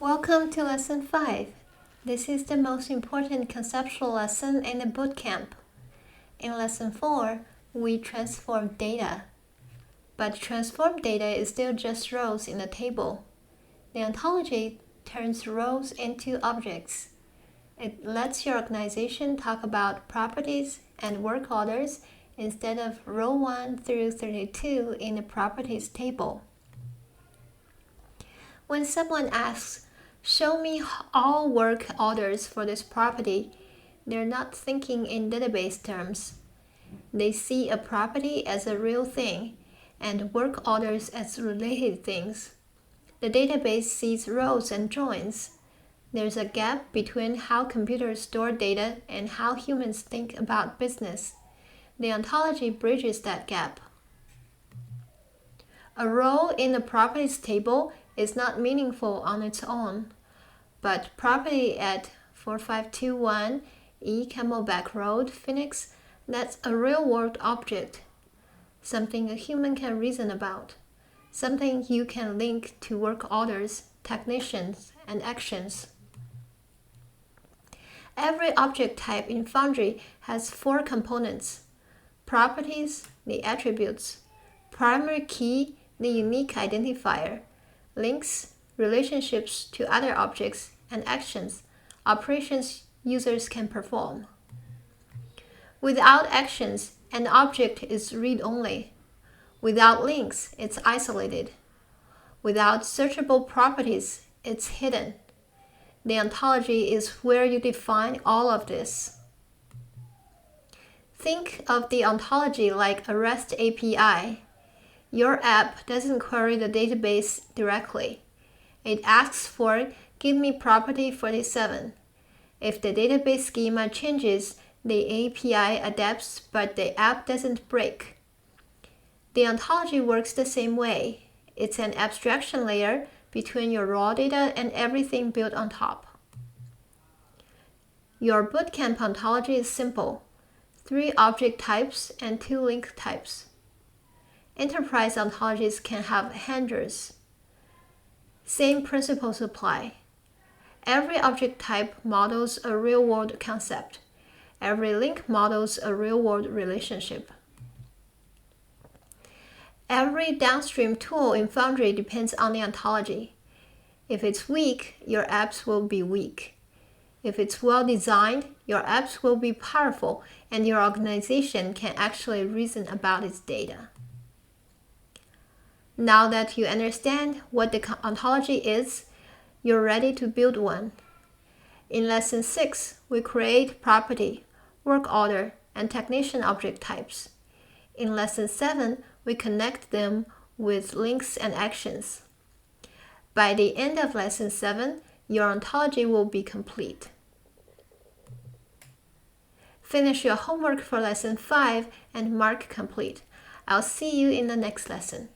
Welcome to Lesson 5. This is the most important conceptual lesson in the bootcamp. In Lesson 4, we transform data. But transformed data is still just rows in a table. The ontology turns rows into objects. It lets your organization talk about properties and work orders instead of row 1 through 32 in the properties table. When someone asks, "Show me all work orders for this property," they're not thinking in database terms. They see a property as a real thing and work orders as related things. The database sees rows and joins. There's a gap between how computers store data and how humans think about business. The ontology bridges that gap. A row in the properties table is not meaningful on its own, but property at 4521 E Camelback Road, Phoenix, that's a real-world object, something a human can reason about, something you can link to work orders, technicians, and actions. Every object type in Foundry has 4 components: properties, the attributes; primary key, the unique identifier; links, relationships to other objects; and actions, operations users can perform. Without actions, an object is read-only. Without links, it's isolated. Without searchable properties, it's hidden. The ontology is where you define all of this. Think of the ontology like a REST API. Your app doesn't query the database directly. It asks for, "Give me property 47. If the database schema changes, the API adapts, but the app doesn't break. The ontology works the same way. It's an abstraction layer between your raw data and everything built on top. Your bootcamp ontology is simple: 3 object types and 2 link types. Enterprise ontologies can have handlers. Same principles apply. Every object type models a real-world concept. Every link models a real-world relationship. Every downstream tool in Foundry depends on the ontology. If it's weak, your apps will be weak. If it's well-designed, your apps will be powerful, and your organization can actually reason about its data. Now that you understand what the ontology is, you're ready to build one. In Lesson 6, we create property, work order, and technician object types. In Lesson 7, we connect them with links and actions. By the end of Lesson 7, your ontology will be complete. Finish your homework for Lesson 5 and mark complete. I'll see you in the next lesson.